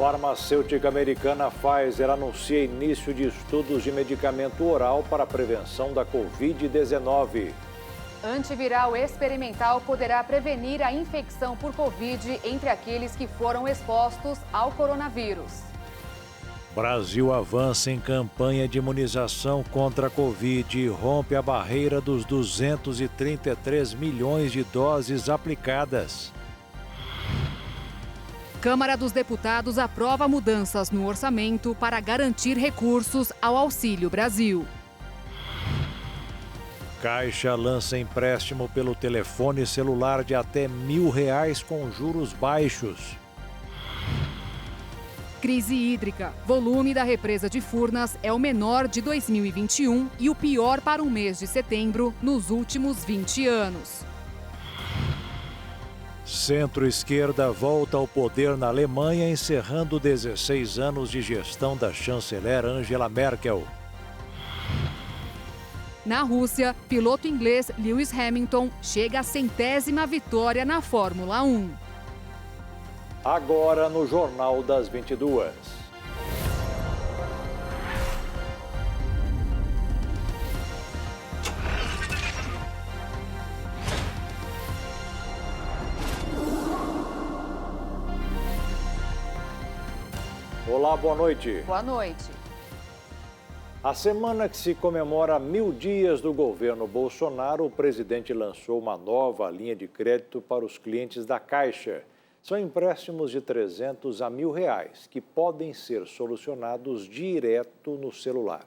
Farmacêutica americana Pfizer anuncia início de estudos de medicamento oral para a prevenção da Covid-19. Antiviral experimental poderá prevenir a infecção por Covid entre aqueles que foram expostos ao coronavírus. Brasil avança em campanha de imunização contra a Covid e rompe a barreira dos 233 milhões de doses aplicadas. Câmara dos Deputados aprova mudanças no orçamento para garantir recursos ao Auxílio Brasil. Caixa lança empréstimo pelo telefone celular de até R$1.000 com juros baixos. Crise hídrica. Volume da represa de Furnas é o menor de 2021 e o pior para o mês de setembro nos últimos 20 anos. Centro-esquerda volta ao poder na Alemanha, encerrando 16 anos de gestão da chanceler Angela Merkel. Na Rússia, piloto inglês Lewis Hamilton chega à 100ª vitória na Fórmula 1. Agora no Jornal das 22. Olá, boa noite. Boa noite. A semana que se comemora 1000 dias do governo Bolsonaro, o presidente lançou uma nova linha de crédito para os clientes da Caixa. São empréstimos de R$300 a R$1.000, que podem ser solucionados direto no celular.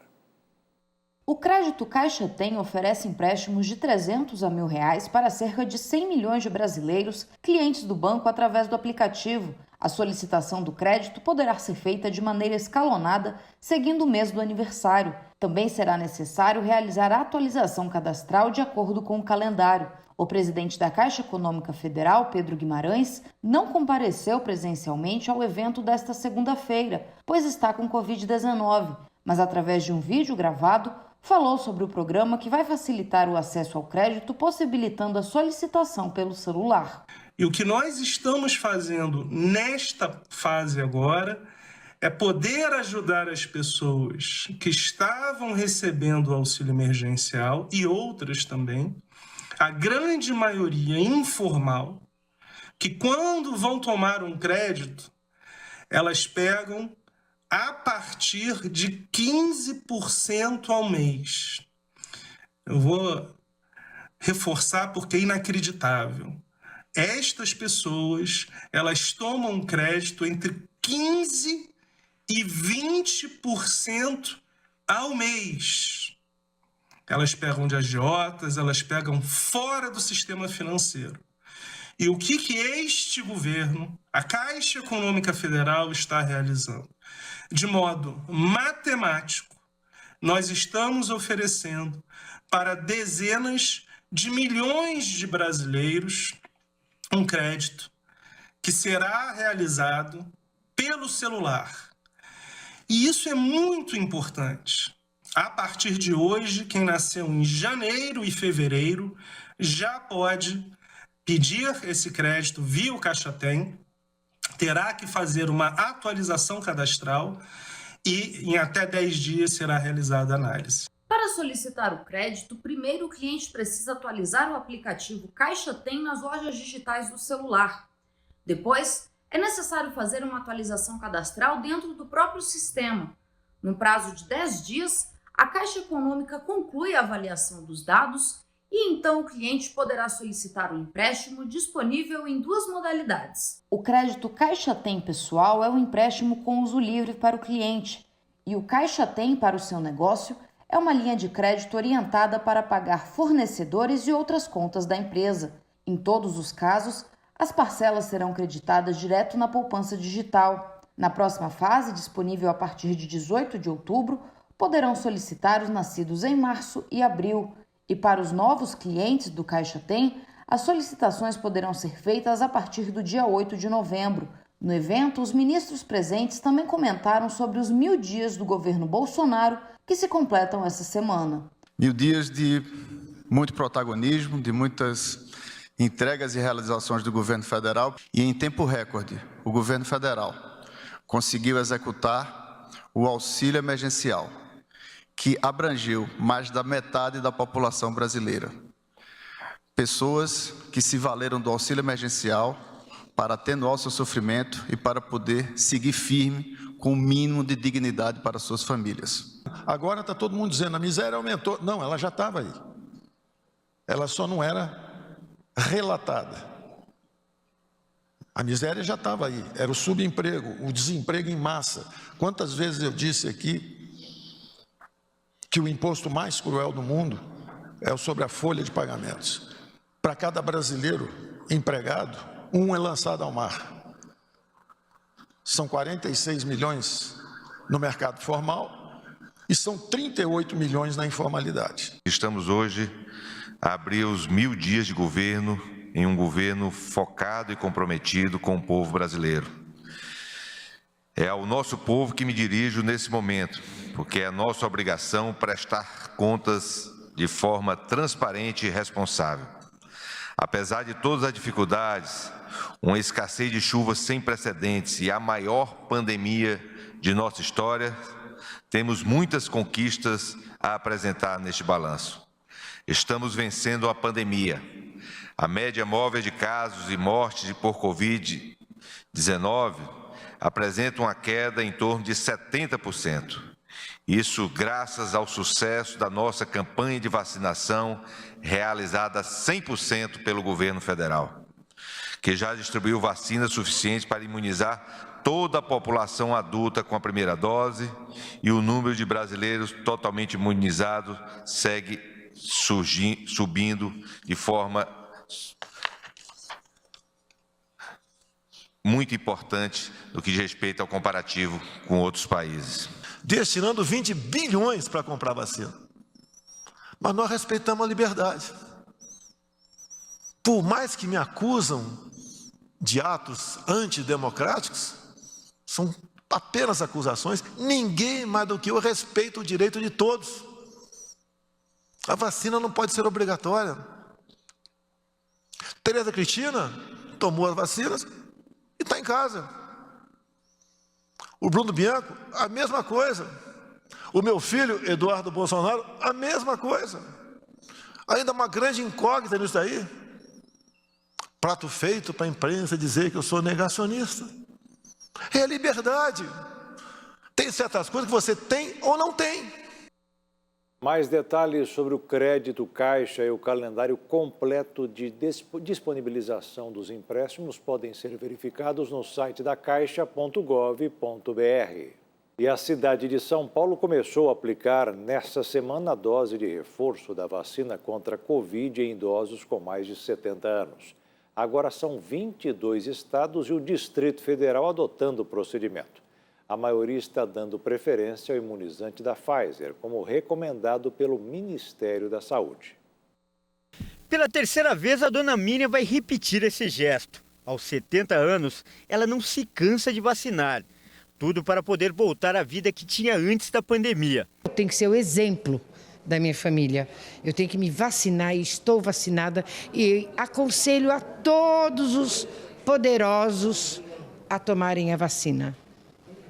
O Crédito Caixa Tem oferece empréstimos de R$300 a R$1.000 para cerca de 100 milhões de brasileiros, clientes do banco através do aplicativo. A solicitação do crédito poderá ser feita de maneira escalonada, seguindo o mês do aniversário. Também será necessário realizar a atualização cadastral de acordo com o calendário. O presidente da Caixa Econômica Federal, Pedro Guimarães, não compareceu presencialmente ao evento desta segunda-feira, pois está com Covid-19, mas através de um vídeo gravado, falou sobre o programa que vai facilitar o acesso ao crédito, possibilitando a solicitação pelo celular. E o que nós estamos fazendo nesta fase agora é poder ajudar as pessoas que estavam recebendo o auxílio emergencial e outras também, a grande maioria informal, que quando vão tomar um crédito, elas pegam a partir de 15% ao mês. Eu vou reforçar porque é inacreditável. Estas pessoas, elas tomam crédito entre 15% e 20% ao mês. Elas pegam de agiotas, elas pegam fora do sistema financeiro. E o que este governo, a Caixa Econômica Federal, está realizando? De modo matemático, nós estamos oferecendo para dezenas de milhões de brasileiros um crédito que será realizado pelo celular. E isso é muito importante. A partir de hoje, quem nasceu em janeiro e fevereiro já pode pedir esse crédito via o Caixa Tem, terá que fazer uma atualização cadastral e em até 10 dias será realizada a análise. Para solicitar o crédito, primeiro o cliente precisa atualizar o aplicativo Caixa Tem nas lojas digitais do celular. Depois, é necessário fazer uma atualização cadastral dentro do próprio sistema. No prazo de 10 dias, a Caixa Econômica conclui a avaliação dos dados e então o cliente poderá solicitar o empréstimo disponível em duas modalidades. O crédito Caixa Tem pessoal é um empréstimo com uso livre para o cliente e o Caixa Tem para o seu negócio é uma linha de crédito orientada para pagar fornecedores e outras contas da empresa. Em todos os casos, as parcelas serão creditadas direto na poupança digital. Na próxima fase, disponível a partir de 18 de outubro, poderão solicitar os nascidos em março e abril. E para os novos clientes do Caixa Tem, as solicitações poderão ser feitas a partir do dia 8 de novembro. No evento, os ministros presentes também comentaram sobre os 1000 dias do governo Bolsonaro que se completam essa semana. 1000 dias de muito protagonismo, de muitas entregas e realizações do governo federal e em tempo recorde, o governo federal conseguiu executar o auxílio emergencial, que abrangeu mais da metade da população brasileira. Pessoas que se valeram do auxílio emergencial para atenuar o seu sofrimento e para poder seguir firme com o mínimo de dignidade para suas famílias. Agora está todo mundo dizendo, a miséria aumentou. Não, ela já estava aí. Ela só não era relatada. A miséria já estava aí. Era o subemprego, o desemprego em massa. Quantas vezes eu disse aqui que o imposto mais cruel do mundo é o sobre a folha de pagamentos. Para cada brasileiro empregado, um é lançado ao mar. São 46 milhões no mercado formal e são 38 milhões na informalidade. Estamos hoje a abrir os 1000 dias de governo em um governo focado e comprometido com o povo brasileiro. É ao nosso povo que me dirijo nesse momento, porque é nossa obrigação prestar contas de forma transparente e responsável. Apesar de todas as dificuldades, uma escassez de chuvas sem precedentes e a maior pandemia de nossa história, temos muitas conquistas a apresentar neste balanço. Estamos vencendo a pandemia. A média móvel de casos e mortes por Covid-19 apresenta uma queda em torno de 70%. Isso graças ao sucesso da nossa campanha de vacinação realizada 100% pelo governo federal, que já distribuiu vacinas suficientes para imunizar toda a população adulta com a primeira dose e o número de brasileiros totalmente imunizados segue subindo de forma muito importante no que diz respeito ao comparativo com outros países. Destinando 20 bilhões para comprar vacina. Mas nós respeitamos a liberdade. Por mais que me acusam de atos antidemocráticos, são apenas acusações, ninguém mais do que eu respeita o direito de todos. A vacina não pode ser obrigatória. Tereza Cristina tomou as vacinas e está em casa. O Bruno Bianco, a mesma coisa. O meu filho, Eduardo Bolsonaro, a mesma coisa. Ainda uma grande incógnita nisso daí. Prato feito para a imprensa dizer que eu sou negacionista. É a liberdade. Tem certas coisas que você tem ou não tem. Mais detalhes sobre o crédito Caixa e o calendário completo de disponibilização dos empréstimos podem ser verificados no site da Caixa.gov.br. E a cidade de São Paulo começou a aplicar nesta semana a dose de reforço da vacina contra a Covid em idosos com mais de 70 anos. Agora são 22 estados e o Distrito Federal adotando o procedimento. A maioria está dando preferência ao imunizante da Pfizer, como recomendado pelo Ministério da Saúde. Pela terceira vez, a dona Miriam vai repetir esse gesto. Aos 70 anos, ela não se cansa de vacinar. Tudo para poder voltar à vida que tinha antes da pandemia. Eu tenho que ser o exemplo da minha família. Eu tenho que me vacinar e estou vacinada. E aconselho a todos os poderosos a tomarem a vacina.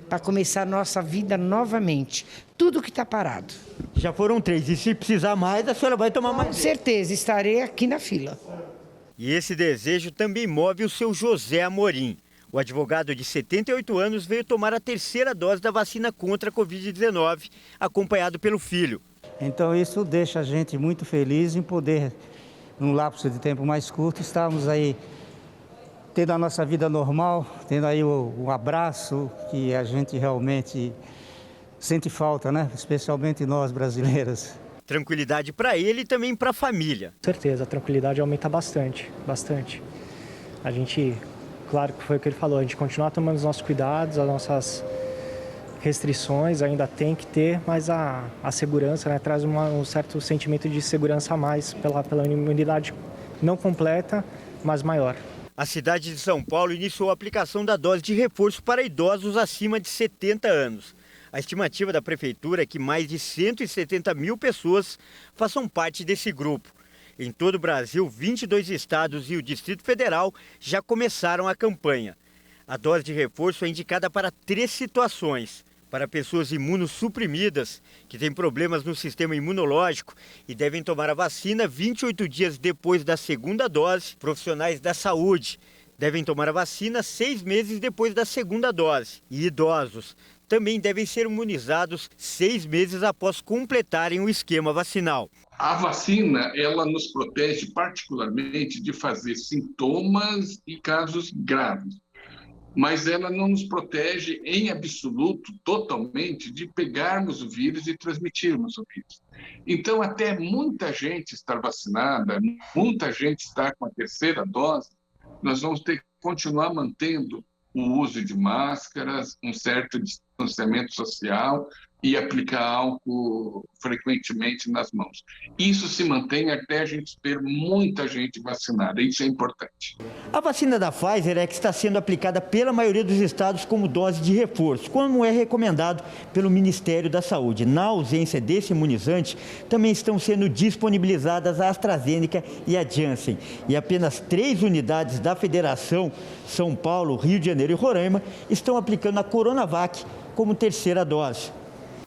Para começar a nossa vida novamente. Tudo que está parado. Já foram 3 e se precisar mais, a senhora vai tomar mais? Com certeza, estarei aqui na fila. E esse desejo também move o seu José Amorim. O advogado de 78 anos veio tomar a terceira dose da vacina contra a Covid-19, acompanhado pelo filho. Então isso deixa a gente muito feliz em poder, num lapso de tempo mais curto, estarmos aí tendo a nossa vida normal, tendo aí o abraço que a gente realmente sente falta, né? Especialmente nós brasileiros. Tranquilidade para ele e também para a família. Com certeza, a tranquilidade aumenta bastante. A gente, claro que foi o que ele falou, a gente continua tomando os nossos cuidados, as nossas restrições ainda tem que ter, mas a segurança, né, traz um certo sentimento de segurança a mais pela imunidade não completa, mas maior. A cidade de São Paulo iniciou a aplicação da dose de reforço para idosos acima de 70 anos. A estimativa da prefeitura é que mais de 170 mil pessoas façam parte desse grupo. Em todo o Brasil, 22 estados e o Distrito Federal já começaram a campanha. A dose de reforço é indicada para 3 situações. Para pessoas imunossuprimidas, que têm problemas no sistema imunológico e devem tomar a vacina 28 dias depois da segunda dose. Profissionais da saúde devem tomar a vacina 6 meses depois da segunda dose. E idosos também devem ser imunizados 6 meses após completarem o esquema vacinal. A vacina, ela nos protege particularmente de fazer sintomas e casos graves. Mas ela não nos protege em absoluto, totalmente, de pegarmos o vírus e transmitirmos o vírus. Então, até muita gente estar vacinada, muita gente estar com a terceira dose, nós vamos ter que continuar mantendo o uso de máscaras, um certo distanciamento social e aplicar álcool frequentemente nas mãos. Isso se mantém até a gente ter muita gente vacinada, isso é importante. A vacina da Pfizer é que está sendo aplicada pela maioria dos estados como dose de reforço, como é recomendado pelo Ministério da Saúde. Na ausência desse imunizante, também estão sendo disponibilizadas a AstraZeneca e a Janssen. E apenas 3 unidades da Federação, São Paulo, Rio de Janeiro e Roraima, estão aplicando a Coronavac como terceira dose.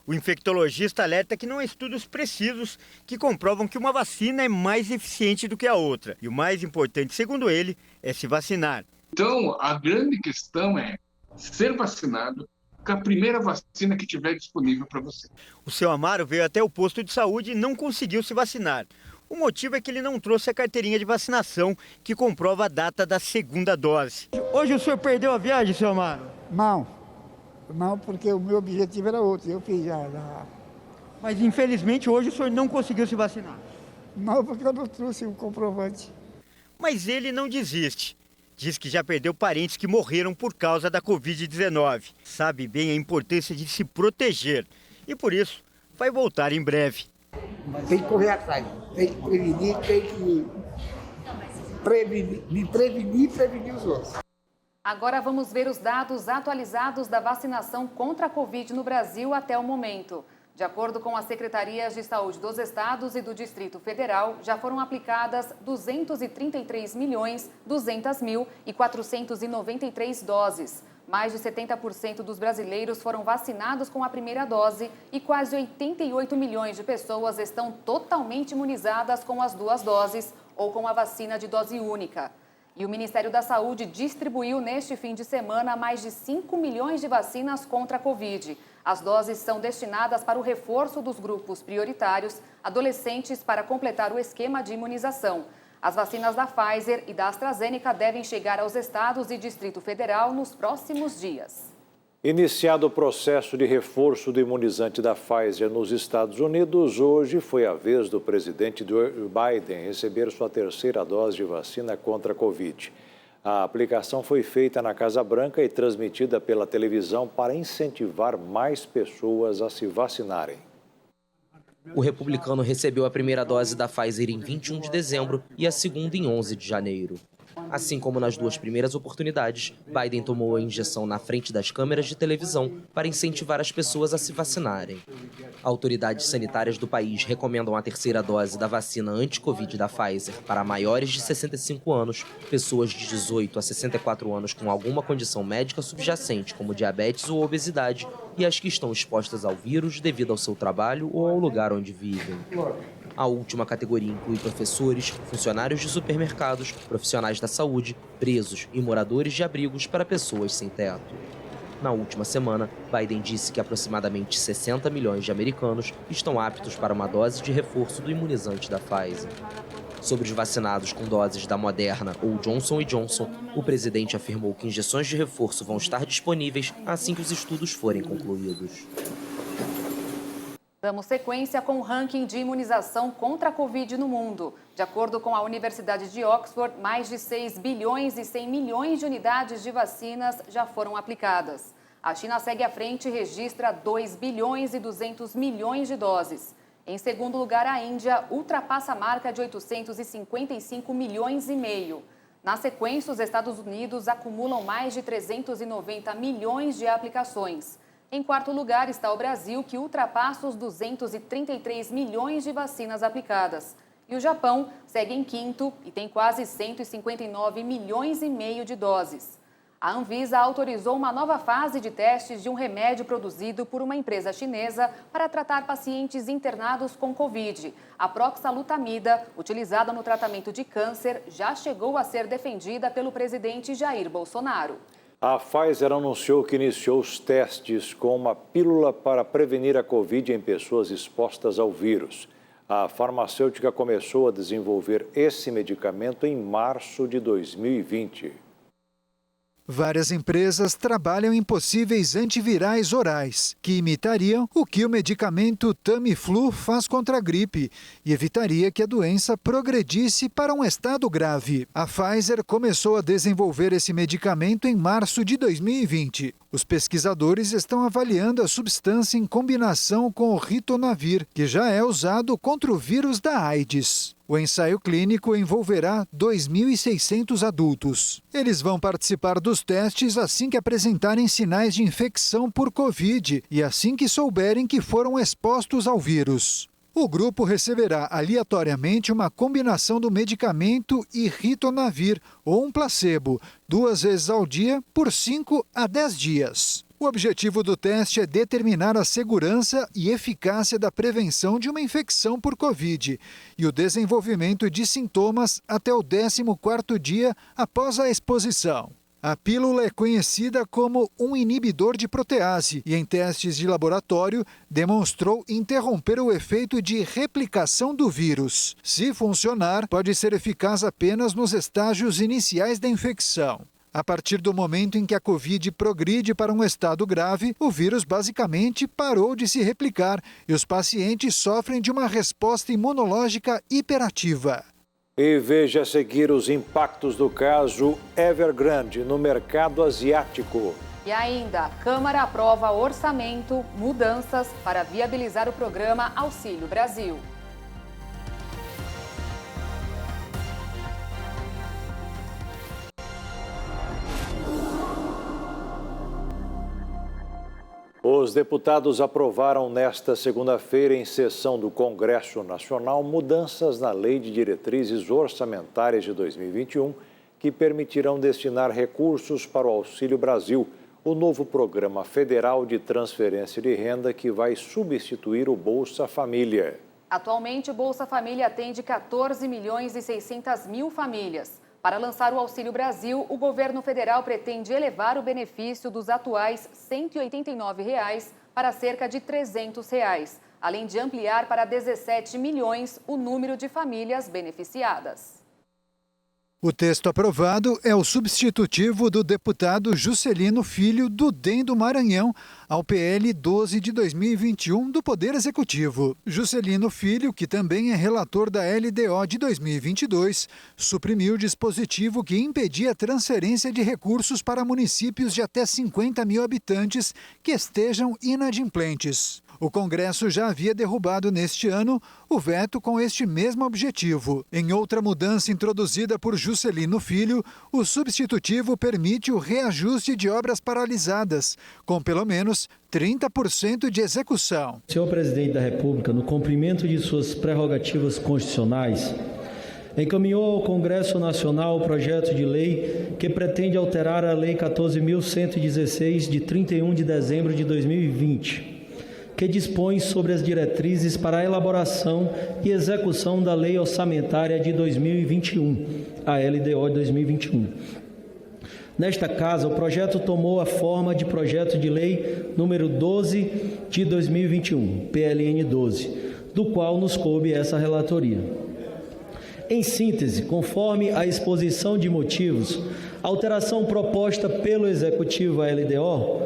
O infectologista alerta que não há estudos precisos que comprovam que uma vacina é mais eficiente do que a outra. E o mais importante, segundo ele, é se vacinar. Então, a grande questão é ser vacinado com a primeira vacina que tiver disponível para você. O seu Amaro veio até o posto de saúde e não conseguiu se vacinar. O motivo é que ele não trouxe a carteirinha de vacinação que comprova a data da segunda dose. Hoje o senhor perdeu a viagem, seu Amaro? Não, porque o meu objetivo era outro, eu fiz já. Mas infelizmente hoje o senhor não conseguiu se vacinar? Não, porque eu não trouxe o comprovante. Mas ele não desiste. Diz que já perdeu parentes que morreram por causa da Covid-19. Sabe bem a importância de se proteger e por isso vai voltar em breve. Tem que correr atrás, tem que prevenir, tem que prevenir e prevenir os outros. Agora vamos ver os dados atualizados da vacinação contra a Covid no Brasil até o momento. De acordo com as secretarias de saúde dos estados e do Distrito Federal, já foram aplicadas 233.200.493 doses. Mais de 70% dos brasileiros foram vacinados com a primeira dose e quase 88 milhões de pessoas estão totalmente imunizadas com as 2 doses ou com a vacina de dose única. E o Ministério da Saúde distribuiu neste fim de semana mais de 5 milhões de vacinas contra a Covid. As doses são destinadas para o reforço dos grupos prioritários, adolescentes para completar o esquema de imunização. As vacinas da Pfizer e da AstraZeneca devem chegar aos estados e Distrito Federal nos próximos dias. Iniciado o processo de reforço do imunizante da Pfizer nos Estados Unidos, hoje foi a vez do presidente Joe Biden receber sua terceira dose de vacina contra a Covid. A aplicação foi feita na Casa Branca e transmitida pela televisão para incentivar mais pessoas a se vacinarem. O republicano recebeu a primeira dose da Pfizer em 21 de dezembro e a segunda em 11 de janeiro. Assim como nas 2 primeiras oportunidades, Biden tomou a injeção na frente das câmeras de televisão para incentivar as pessoas a se vacinarem. Autoridades sanitárias do país recomendam a terceira dose da vacina anti-Covid da Pfizer para maiores de 65 anos, pessoas de 18 a 64 anos com alguma condição médica subjacente, como diabetes ou obesidade, e as que estão expostas ao vírus devido ao seu trabalho ou ao lugar onde vivem. A última categoria inclui professores, funcionários de supermercados, profissionais da saúde, presos e moradores de abrigos para pessoas sem teto. Na última semana, Biden disse que aproximadamente 60 milhões de americanos estão aptos para uma dose de reforço do imunizante da Pfizer. Sobre os vacinados com doses da Moderna ou Johnson & Johnson, o presidente afirmou que injeções de reforço vão estar disponíveis assim que os estudos forem concluídos. Damos sequência com o ranking de imunização contra a Covid no mundo. De acordo com a Universidade de Oxford, mais de 6 bilhões e 100 milhões de unidades de vacinas já foram aplicadas. A China segue à frente e registra 2 bilhões e 200 milhões de doses. Em segundo lugar, a Índia ultrapassa a marca de 855 milhões e meio. Na sequência, os Estados Unidos acumulam mais de 390 milhões de aplicações. Em quarto lugar está o Brasil, que ultrapassa os 233 milhões de vacinas aplicadas. E o Japão segue em quinto e tem quase 159 milhões e meio de doses. A Anvisa autorizou uma nova fase de testes de um remédio produzido por uma empresa chinesa para tratar pacientes internados com Covid. A proxalutamida, utilizada no tratamento de câncer, já chegou a ser defendida pelo presidente Jair Bolsonaro. A Pfizer anunciou que iniciou os testes com uma pílula para prevenir a Covid em pessoas expostas ao vírus. A farmacêutica começou a desenvolver esse medicamento em março de 2020. Várias empresas trabalham em possíveis antivirais orais, que imitariam o que o medicamento Tamiflu faz contra a gripe e evitaria que a doença progredisse para um estado grave. A Pfizer começou a desenvolver esse medicamento em março de 2020. Os pesquisadores estão avaliando a substância em combinação com o ritonavir, que já é usado contra o vírus da AIDS. O ensaio clínico envolverá 2.600 adultos. Eles vão participar dos testes assim que apresentarem sinais de infecção por Covid e assim que souberem que foram expostos ao vírus. O grupo receberá aleatoriamente uma combinação do medicamento e ritonavir ou um placebo, 2 vezes ao dia por 5 a 10 dias. O objetivo do teste é determinar a segurança e eficácia da prevenção de uma infecção por Covid e o desenvolvimento de sintomas até o 14º dia após a exposição. A pílula é conhecida como um inibidor de protease e, em testes de laboratório, demonstrou interromper o efeito de replicação do vírus. Se funcionar, pode ser eficaz apenas nos estágios iniciais da infecção. A partir do momento em que a Covid progride para um estado grave, o vírus basicamente parou de se replicar e os pacientes sofrem de uma resposta imunológica hiperativa. E veja a seguir os impactos do caso Evergrande no mercado asiático. E ainda, a Câmara aprova orçamento, mudanças para viabilizar o programa Auxílio Brasil. Os deputados aprovaram nesta segunda-feira, em sessão do Congresso Nacional, mudanças na Lei de Diretrizes Orçamentárias de 2021, que permitirão destinar recursos para o Auxílio Brasil, o novo programa federal de transferência de renda que vai substituir o Bolsa Família. Atualmente, o Bolsa Família atende 14.600.000 famílias. Para lançar o Auxílio Brasil, o governo federal pretende elevar o benefício dos atuais R$ 189,00 para cerca de R$ 300,00, além de ampliar para 17 milhões o número de famílias beneficiadas. O texto aprovado é o substitutivo do deputado Juscelino Filho, do DEM do Maranhão, ao PL 12 de 2021 do Poder Executivo. Juscelino Filho, que também é relator da LDO de 2022, suprimiu o dispositivo que impedia a transferência de recursos para municípios de até 50 mil habitantes que estejam inadimplentes. O Congresso já havia derrubado neste ano o veto com este mesmo objetivo. Em outra mudança introduzida por Juscelino Filho, o substitutivo permite o reajuste de obras paralisadas, com pelo menos 30% de execução. Senhor Presidente da República, no cumprimento de suas prerrogativas constitucionais, encaminhou ao Congresso Nacional o projeto de lei que pretende alterar a Lei 14.116, de 31 de dezembro de 2020, que dispõe sobre as diretrizes para a elaboração e execução da Lei Orçamentária de 2021, a LDO de 2021. Nesta casa, o projeto tomou a forma de projeto de lei número 12 de 2021, PLN 12, do qual nos coube essa relatoria. Em síntese, conforme a exposição de motivos, a alteração proposta pelo Executivo à LDO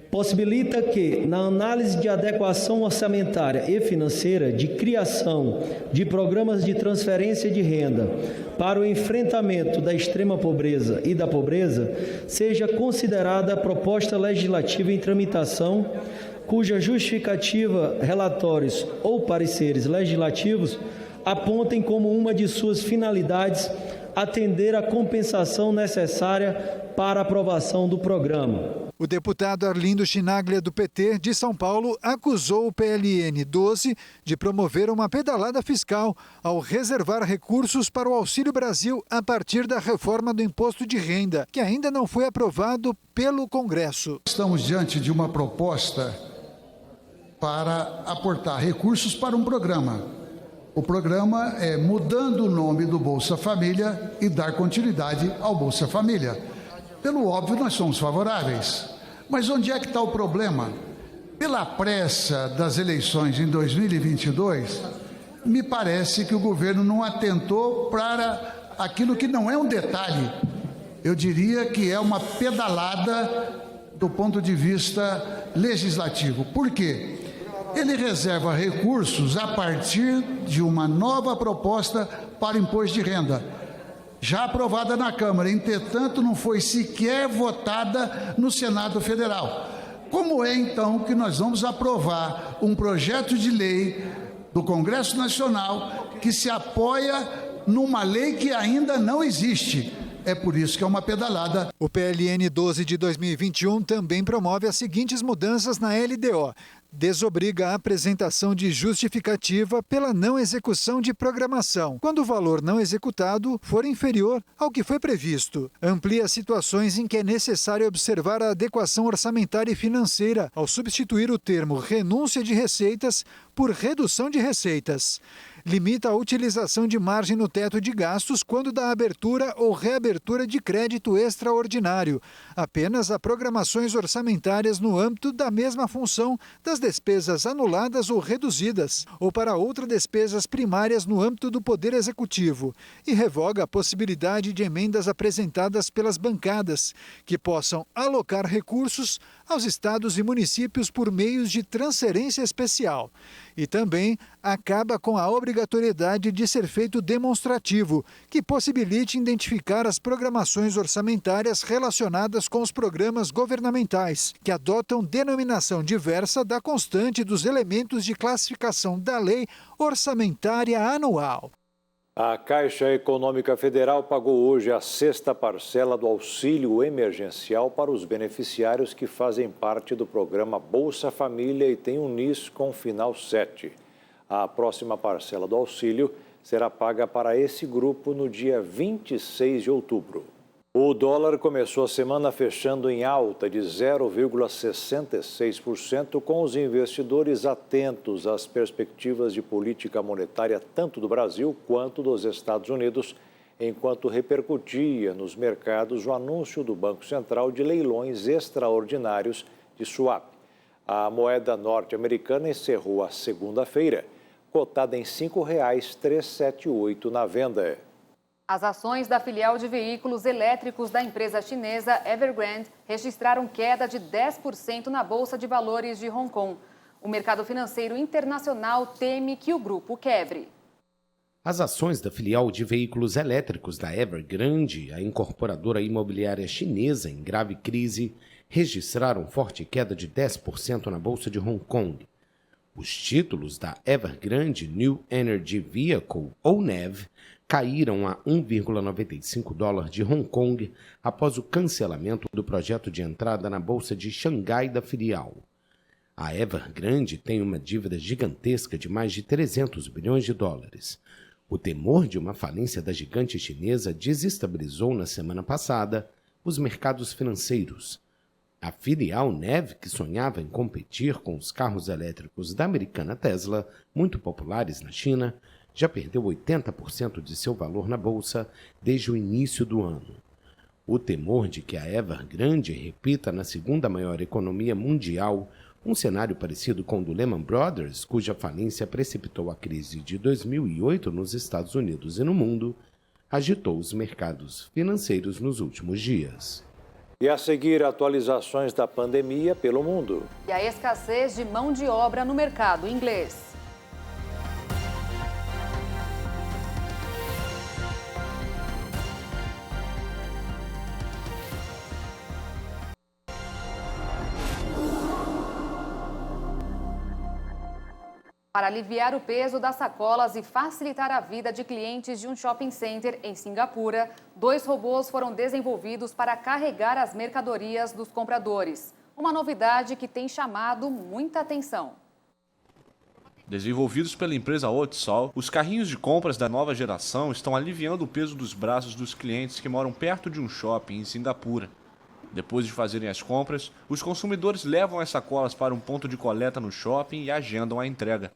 possibilita que, na análise de adequação orçamentária e financeira de criação de programas de transferência de renda para o enfrentamento da extrema pobreza e da pobreza, seja considerada a proposta legislativa em tramitação, cuja justificativa, relatórios ou pareceres legislativos apontem como uma de suas finalidades atender a compensação necessária para a aprovação do programa. O deputado Arlindo Chinaglia, do PT de São Paulo, acusou o PLN 12 de promover uma pedalada fiscal ao reservar recursos para o Auxílio Brasil a partir da reforma do imposto de renda, que ainda não foi aprovado pelo Congresso. Estamos diante de uma proposta para aportar recursos para um programa. O programa é mudando o nome do Bolsa Família e dar continuidade ao Bolsa Família. Pelo óbvio, nós somos favoráveis. Mas onde é que está o problema? Pela pressa das eleições em 2022, me parece que o governo não atentou para aquilo que não é um detalhe. Eu diria que é uma pedalada do ponto de vista legislativo. Por quê? Ele reserva recursos a partir de uma nova proposta para imposto de renda, já aprovada na Câmara, entretanto não foi sequer votada no Senado Federal. Como é então que nós vamos aprovar um projeto de lei do Congresso Nacional que se apoia numa lei que ainda não existe? É por isso que é uma pedalada. O PLN 12 de 2021 também promove as seguintes mudanças na LDO. Desobriga a apresentação de justificativa pela não execução de programação, quando o valor não executado for inferior ao que foi previsto. Amplia situações em que é necessário observar a adequação orçamentária e financeira, ao substituir o termo renúncia de receitas por redução de receitas. Limita a utilização de margem no teto de gastos quando da abertura ou reabertura de crédito extraordinário, apenas a programações orçamentárias no âmbito da mesma função das despesas anuladas ou reduzidas, ou para outras despesas primárias no âmbito do Poder Executivo, e revoga a possibilidade de emendas apresentadas pelas bancadas, que possam alocar recursos aos estados e municípios por meios de transferência especial. E também acaba com a obrigatoriedade de ser feito demonstrativo, que possibilite identificar as programações orçamentárias relacionadas com os programas governamentais, que adotam denominação diversa da constante dos elementos de classificação da Lei Orçamentária Anual. A Caixa Econômica Federal pagou hoje a 6ª parcela do auxílio emergencial para os beneficiários que fazem parte do programa Bolsa Família e têm um NIS com final 7. A próxima parcela do auxílio será paga para esse grupo no dia 26 de outubro. O dólar começou a semana fechando em alta de 0,66%, com os investidores atentos às perspectivas de política monetária tanto do Brasil quanto dos Estados Unidos, enquanto repercutia nos mercados o anúncio do Banco Central de leilões extraordinários de swap. A moeda norte-americana encerrou a segunda-feira, cotada em R$ 5,378 na venda. As ações da filial de veículos elétricos da empresa chinesa Evergrande registraram queda de 10% na Bolsa de Valores de Hong Kong. O mercado financeiro internacional teme que o grupo quebre. As ações da filial de veículos elétricos da Evergrande, a incorporadora imobiliária chinesa em grave crise, registraram forte queda de 10% na Bolsa de Hong Kong. Os títulos da Evergrande New Energy Vehicle, ou NEV, caíram a $1,95 de Hong Kong após o cancelamento do projeto de entrada na Bolsa de Xangai da filial. A Evergrande tem uma dívida gigantesca de mais de 300 bilhões de dólares. O temor de uma falência da gigante chinesa desestabilizou na semana passada os mercados financeiros. A filial NEV, que sonhava em competir com os carros elétricos da americana Tesla, muito populares na China, já perdeu 80% de seu valor na bolsa desde o início do ano. O temor de que a Evergrande repita na segunda maior economia mundial um cenário parecido com o do Lehman Brothers, cuja falência precipitou a crise de 2008 nos Estados Unidos e no mundo, agitou os mercados financeiros nos últimos dias. E a seguir, atualizações da pandemia pelo mundo. E a escassez de mão de obra no mercado inglês. Para aliviar o peso das sacolas e facilitar a vida de clientes de um shopping center em Singapura, 2 robôs foram desenvolvidos para carregar as mercadorias dos compradores. Uma novidade que tem chamado muita atenção. Desenvolvidos pela empresa Otsol, os carrinhos de compras da nova geração estão aliviando o peso dos braços dos clientes que moram perto de um shopping em Singapura. Depois de fazerem as compras, os consumidores levam as sacolas para um ponto de coleta no shopping e agendam a entrega.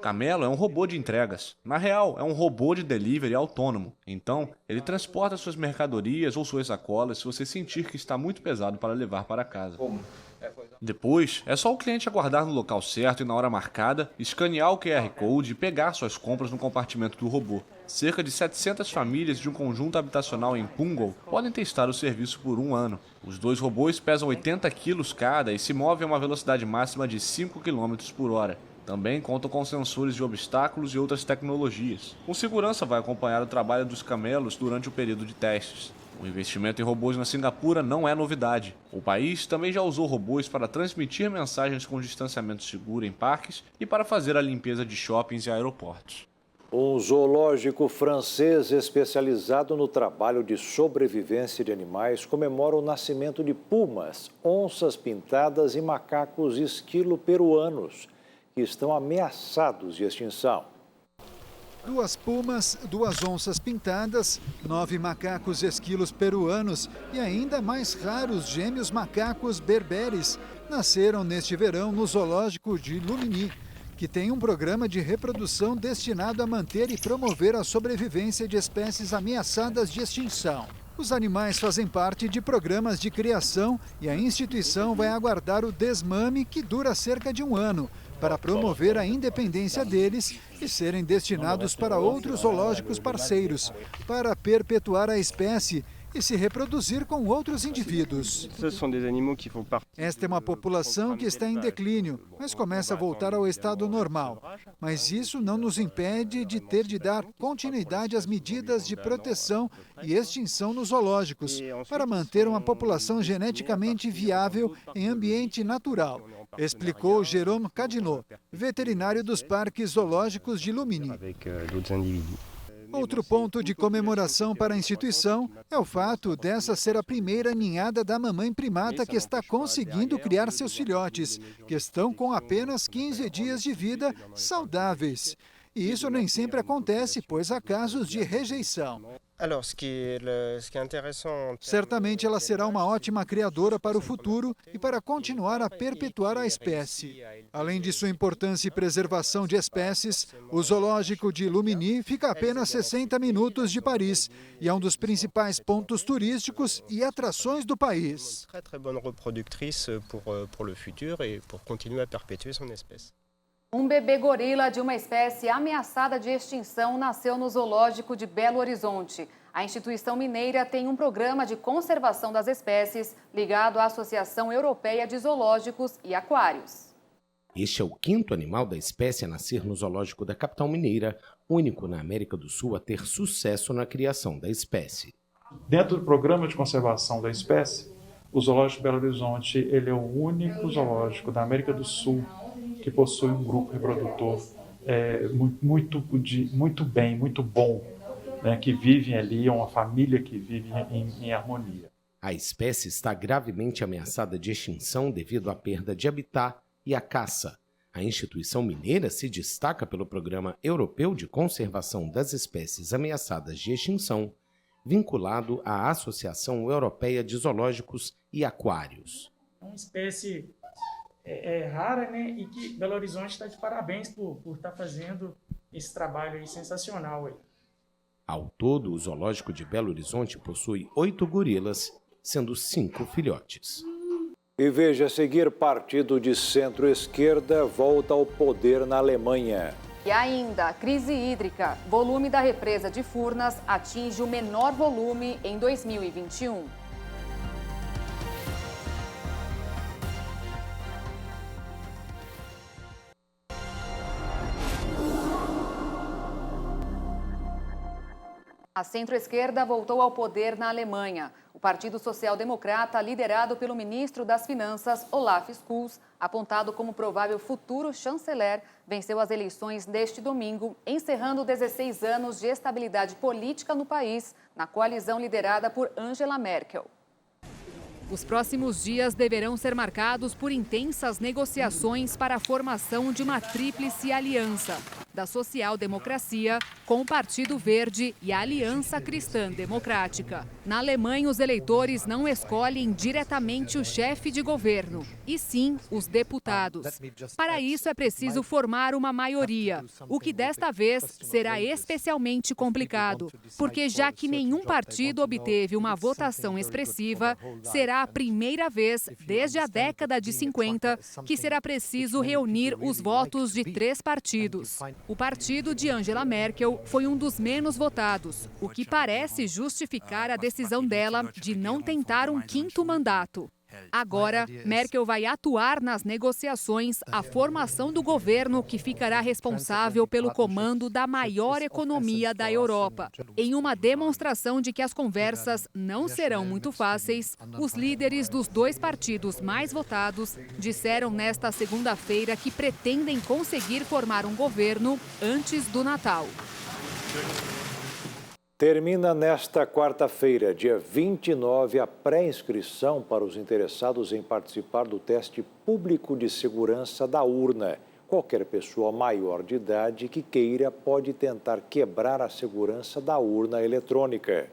Camelo é um robô de entregas. Na real, é um robô de delivery autônomo. Então, ele transporta suas mercadorias ou suas sacolas se você sentir que está muito pesado para levar para casa. Depois, é só o cliente aguardar no local certo e na hora marcada, escanear o QR Code e pegar suas compras no compartimento do robô. Cerca de 700 famílias de um conjunto habitacional em Punggol podem testar o serviço por 1 ano. Os 2 robôs pesam 80 quilos cada e se movem a uma velocidade máxima de 5 km por hora. Também contam com sensores de obstáculos e outras tecnologias. O segurança vai acompanhar o trabalho dos camelos durante o período de testes. O investimento em robôs na Singapura não é novidade. O país também já usou robôs para transmitir mensagens com distanciamento seguro em parques e para fazer a limpeza de shoppings e aeroportos. Um zoológico francês especializado no trabalho de sobrevivência de animais comemora o nascimento de pumas, onças pintadas e macacos esquilo peruanos, que estão ameaçados de extinção. 2 pumas, 2 onças pintadas, 9 macacos esquilos peruanos e ainda mais raros gêmeos macacos berberes nasceram neste verão no zoológico de Lumini, que tem um programa de reprodução destinado a manter e promover a sobrevivência de espécies ameaçadas de extinção. Os animais fazem parte de programas de criação e a instituição vai aguardar o desmame, que dura cerca de 1 ano, para promover a independência deles e serem destinados para outros zoológicos parceiros, para perpetuar a espécie e se reproduzir com outros indivíduos. Esta é uma população que está em declínio, mas começa a voltar ao estado normal. Mas isso não nos impede de ter de dar continuidade às medidas de proteção e extinção nos zoológicos, para manter uma população geneticamente viável em ambiente natural, explicou Jérôme Cadinot, veterinário dos parques zoológicos de Lumini. Outro ponto de comemoração para a instituição é o fato dessa ser a primeira ninhada da mamãe primata que está conseguindo criar seus filhotes, que estão com apenas 15 dias de vida saudáveis. E isso nem sempre acontece, pois há casos de rejeição. Certamente ela será uma ótima criadora para o futuro e para continuar a perpetuar a espécie. Além de sua importância e preservação de espécies, o zoológico de Lumini fica a apenas 60 minutos de Paris e é um dos principais pontos turísticos e atrações do país. Um bebê gorila de uma espécie ameaçada de extinção nasceu no zoológico de Belo Horizonte. A instituição mineira tem um programa de conservação das espécies ligado à Associação Europeia de Zoológicos e Aquários. Este é o 5º animal da espécie a nascer no zoológico da capital mineira, único na América do Sul a ter sucesso na criação da espécie. Dentro do programa de conservação da espécie, o Zoológico de Belo Horizonte ele é o único zoológico da América do Sul que possui um grupo reprodutor muito bom, né, que vivem ali, é uma família que vive em harmonia. A espécie está gravemente ameaçada de extinção devido à perda de habitat e à caça. A instituição mineira se destaca pelo Programa Europeu de Conservação das Espécies Ameaçadas de Extinção, vinculado à Associação Europeia de Zoológicos e Aquários. É uma espécie rara, né? E que Belo Horizonte está de parabéns por estar fazendo esse trabalho aí sensacional aí. Ao todo, o zoológico de Belo Horizonte possui 8 gorilas, sendo 5 filhotes. E veja a seguir, partido de centro-esquerda volta ao poder na Alemanha. E ainda, crise hídrica. Volume da represa de Furnas atinge o menor volume em 2021. A centro-esquerda voltou ao poder na Alemanha. O Partido Social Democrata, liderado pelo ministro das Finanças, Olaf Scholz, apontado como provável futuro chanceler, venceu as eleições deste domingo, encerrando 16 anos de estabilidade política no país, na coalizão liderada por Angela Merkel. Os próximos dias deverão ser marcados por intensas negociações para a formação de uma tríplice aliança da social-democracia com o Partido Verde e a Aliança Cristã Democrática. Na Alemanha, os eleitores não escolhem diretamente o chefe de governo, e sim os deputados. Para isso, é preciso formar uma maioria, o que desta vez será especialmente complicado, porque já que nenhum partido obteve uma votação expressiva, será a primeira vez desde a década de 50 que será preciso reunir os votos de 3 partidos. O partido de Angela Merkel foi um dos menos votados, o que parece justificar a decisão dela de não tentar um 5º mandato. Agora, Merkel vai atuar nas negociações a formação do governo que ficará responsável pelo comando da maior economia da Europa. Em uma demonstração de que as conversas não serão muito fáceis, os líderes dos 2 partidos mais votados disseram nesta segunda-feira que pretendem conseguir formar um governo antes do Natal. Termina nesta quarta-feira, dia 29, a pré-inscrição para os interessados em participar do teste público de segurança da urna. Qualquer pessoa maior de idade que queira pode tentar quebrar a segurança da urna eletrônica.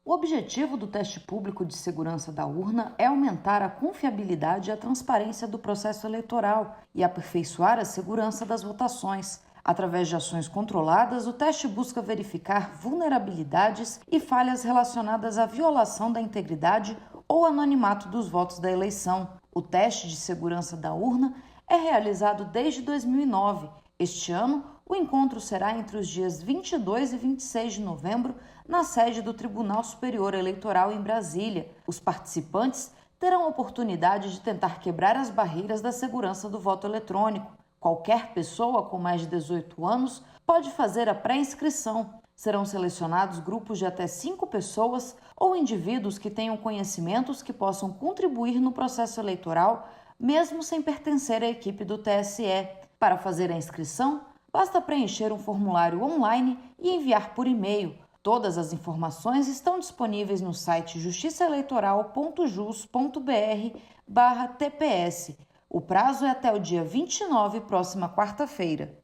O objetivo do teste público de segurança da urna é aumentar a confiabilidade e a transparência do processo eleitoral e aperfeiçoar a segurança das votações. Através de ações controladas, o teste busca verificar vulnerabilidades e falhas relacionadas à violação da integridade ou anonimato dos votos da eleição. O teste de segurança da urna é realizado desde 2009. Este ano, o encontro será entre os dias 22 e 26 de novembro, na sede do Tribunal Superior Eleitoral em Brasília. Os participantes terão a oportunidade de tentar quebrar as barreiras da segurança do voto eletrônico. Qualquer pessoa com mais de 18 anos pode fazer a pré-inscrição. Serão selecionados grupos de até 5 pessoas ou indivíduos que tenham conhecimentos que possam contribuir no processo eleitoral, mesmo sem pertencer à equipe do TSE. Para fazer a inscrição, basta preencher um formulário online e enviar por e-mail. Todas as informações estão disponíveis no site justiçaeleitoral.jus.br/TPS. O prazo é até o dia 29, próxima quarta-feira.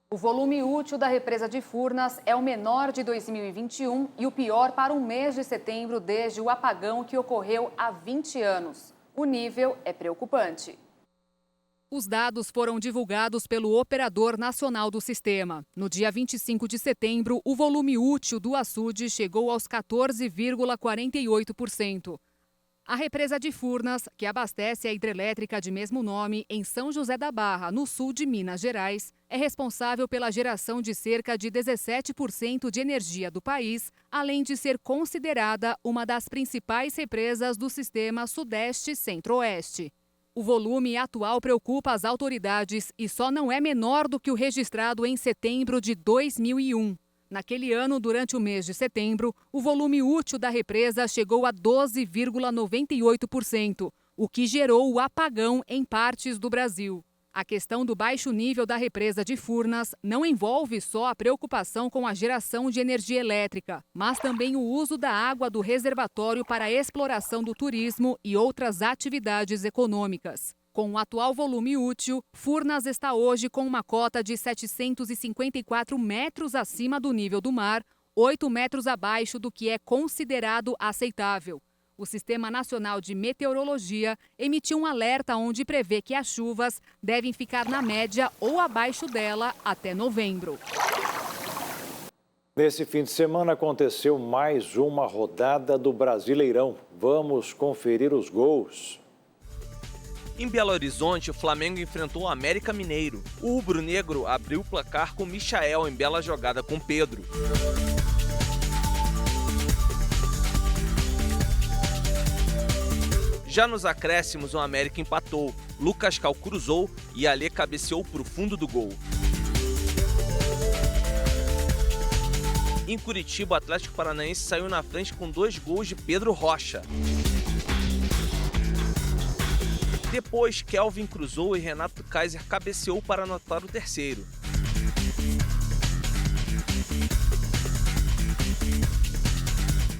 O volume útil da represa de Furnas é o menor de 2021 e o pior para o mês de setembro desde o apagão que ocorreu há 20 anos. O nível é preocupante. Os dados foram divulgados pelo Operador Nacional do Sistema. No dia 25 de setembro, o volume útil do açude chegou aos 14,48%. A represa de Furnas, que abastece a hidrelétrica de mesmo nome em São José da Barra, no sul de Minas Gerais, é responsável pela geração de cerca de 17% de energia do país, além de ser considerada uma das principais represas do sistema Sudeste Centro-Oeste. O volume atual preocupa as autoridades e só não é menor do que o registrado em setembro de 2001. Naquele ano, durante o mês de setembro, o volume útil da represa chegou a 12,98%, o que gerou o apagão em partes do Brasil. A questão do baixo nível da represa de Furnas não envolve só a preocupação com a geração de energia elétrica, mas também o uso da água do reservatório para a exploração do turismo e outras atividades econômicas. Com o atual volume útil, Furnas está hoje com uma cota de 754 metros acima do nível do mar, 8 metros abaixo do que é considerado aceitável. O Sistema Nacional de Meteorologia emitiu um alerta onde prevê que as chuvas devem ficar na média ou abaixo dela até novembro. Nesse fim de semana aconteceu mais uma rodada do Brasileirão. Vamos conferir os gols. Em Belo Horizonte, o Flamengo enfrentou o América Mineiro. O rubro-negro abriu o placar com Michael em bela jogada com Pedro. Já nos acréscimos, o América empatou. Lucas Cal cruzou e Alê cabeceou para o fundo do gol. Em Curitiba, o Atlético Paranaense saiu na frente com 2 gols de Pedro Rocha. Depois, Kelvin cruzou e Renato Kaiser cabeceou para anotar o terceiro.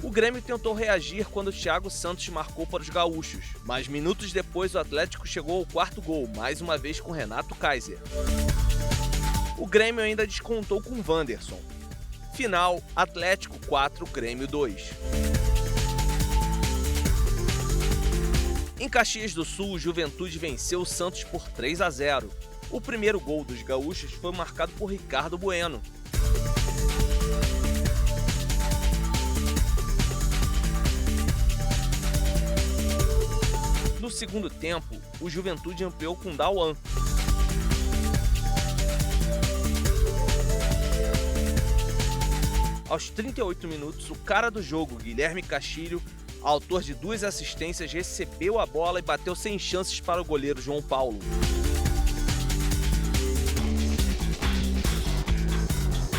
O Grêmio tentou reagir quando Thiago Santos marcou para os gaúchos, mas minutos depois o Atlético chegou ao 4º gol, mais uma vez com Renato Kaiser. O Grêmio ainda descontou com Wanderson. Final, Atlético 4, Grêmio 2. Em Caxias do Sul, o Juventude venceu o Santos por 3-0. O primeiro gol dos gaúchos foi marcado por Ricardo Bueno. No segundo tempo, o Juventude ampliou com Dauan. Aos 38 minutos, o cara do jogo, Guilherme Castilho, autor de 2 assistências, recebeu a bola e bateu sem chances para o goleiro João Paulo.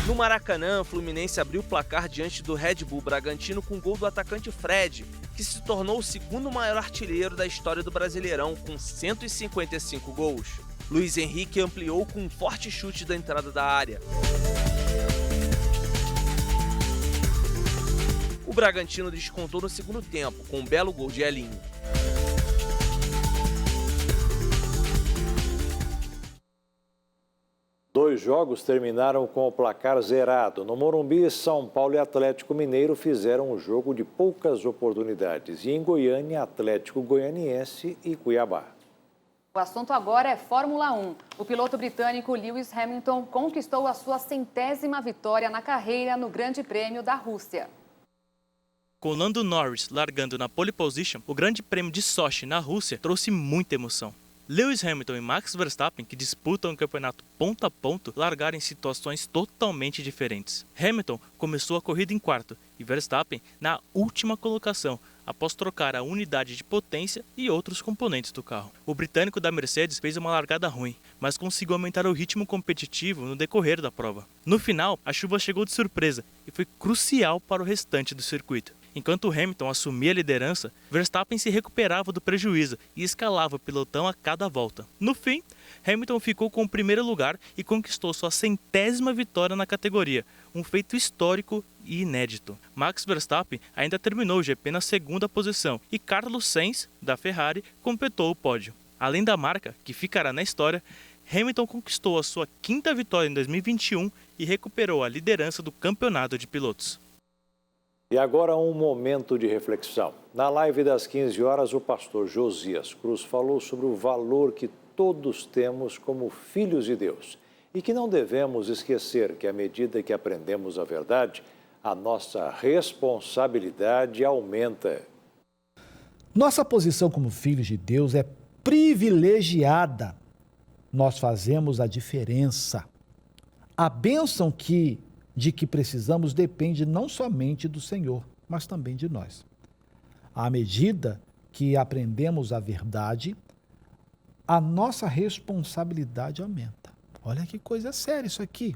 No Maracanã, o Fluminense abriu o placar diante do Red Bull Bragantino com gol do atacante Fred, que se tornou o 2º maior artilheiro da história do Brasileirão, com 155 gols. Luiz Henrique ampliou com um forte chute da entrada da área. O Bragantino descontou no segundo tempo, com um belo gol de Elinho. Dois jogos terminaram com o placar zerado. No Morumbi, São Paulo e Atlético Mineiro fizeram um jogo de poucas oportunidades. E em Goiânia, Atlético Goianiense e Cuiabá. O assunto agora é Fórmula 1. O piloto britânico Lewis Hamilton conquistou a sua 100ª vitória na carreira no Grande Prêmio da Rússia. Com Lando Norris largando na pole position, o Grande Prêmio de Sochi, na Rússia, trouxe muita emoção. Lewis Hamilton e Max Verstappen, que disputam o campeonato ponto a ponto, largaram em situações totalmente diferentes. Hamilton começou a corrida em quarto e Verstappen na última colocação, após trocar a unidade de potência e outros componentes do carro. O britânico da Mercedes fez uma largada ruim, mas conseguiu aumentar o ritmo competitivo no decorrer da prova. No final, a chuva chegou de surpresa e foi crucial para o restante do circuito. Enquanto Hamilton assumia a liderança, Verstappen se recuperava do prejuízo e escalava o pelotão a cada volta. No fim, Hamilton ficou com o primeiro lugar e conquistou sua 100ª vitória na categoria, um feito histórico e inédito. Max Verstappen ainda terminou o GP na 2ª posição e Carlos Sainz, da Ferrari, completou o pódio. Além da marca, que ficará na história, Hamilton conquistou a sua 5ª vitória em 2021 e recuperou a liderança do campeonato de pilotos. E agora um momento de reflexão. Na live das 15 horas, o pastor Josias Cruz falou sobre o valor que todos temos como filhos de Deus e que não devemos esquecer que à medida que aprendemos a verdade, a nossa responsabilidade aumenta. Nossa posição como filhos de Deus é privilegiada. Nós fazemos a diferença. A bênção de que precisamos depende não somente do Senhor, mas também de nós. À medida que aprendemos a verdade, a nossa responsabilidade aumenta. Olha que coisa séria isso aqui.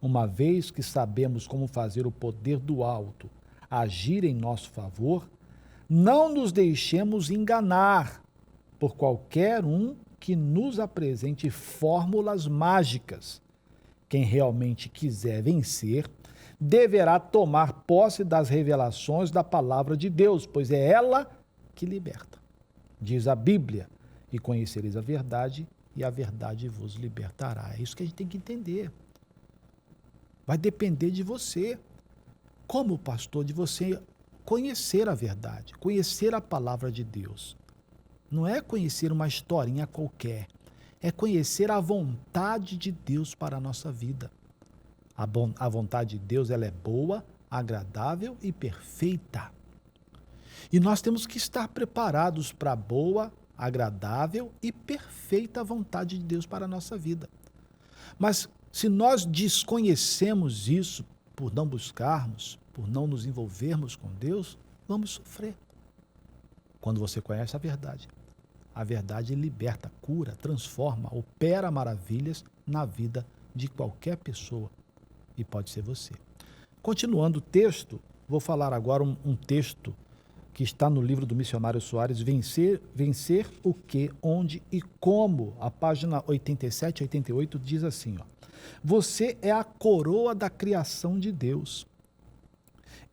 Uma vez que sabemos como fazer o poder do alto agir em nosso favor, não nos deixemos enganar por qualquer um que nos apresente fórmulas mágicas. Quem realmente quiser vencer, deverá tomar posse das revelações da palavra de Deus, pois é ela que liberta. Diz a Bíblia, e conhecereis a verdade, e a verdade vos libertará. É isso que a gente tem que entender. Vai depender de você, como pastor, de você conhecer a verdade, conhecer a palavra de Deus. Não é conhecer uma historinha qualquer. É conhecer a vontade de Deus para a nossa vida. A vontade de Deus, ela é boa, agradável e perfeita. E nós temos que estar preparados para a boa, agradável e perfeita vontade de Deus para a nossa vida. Mas se nós desconhecemos isso por não buscarmos, por não nos envolvermos com Deus, vamos sofrer. Quando você conhece a verdade liberta, cura, transforma, opera maravilhas na vida de qualquer pessoa. E pode ser você. Continuando o texto, vou falar agora um texto que está no livro do missionário Soares, Vencer o que, onde e como. A página 87 e 88 diz assim, ó: você é a coroa da criação de Deus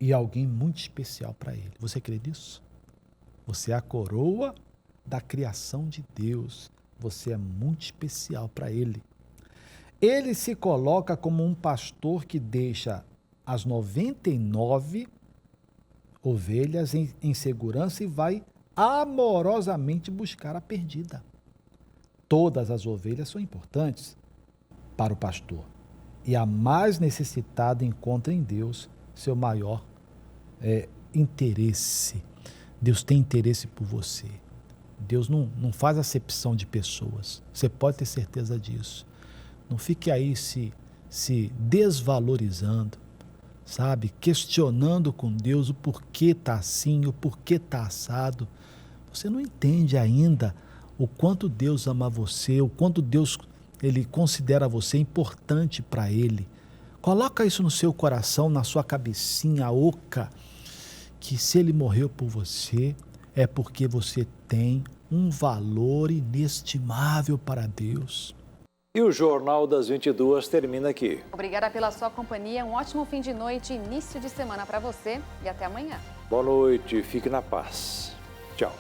e alguém muito especial para Ele. Você crê nisso? Você é a coroa da criação de Deus. Você é muito especial para Ele. Ele se coloca como um pastor que deixa as 99 ovelhas em segurança e vai amorosamente buscar a perdida. Todas as ovelhas são importantes para o pastor. E a mais necessitada encontra em Deus seu maior interesse. Deus tem interesse por você. Deus não faz acepção de pessoas. Você pode ter certeza disso. Não fique aí se desvalorizando, sabe? Questionando com Deus o porquê está assim, o porquê está assado. Você não entende ainda o quanto Deus ama você, o quanto Deus Ele considera você importante para Ele. Coloca isso no seu coração, na sua cabecinha oca, que se Ele morreu por você, é porque você tem um valor inestimável para Deus. E o Jornal das 22 termina aqui. Obrigada pela sua companhia, um ótimo fim de noite, início de semana para você e até amanhã. Boa noite, fique na paz. Tchau.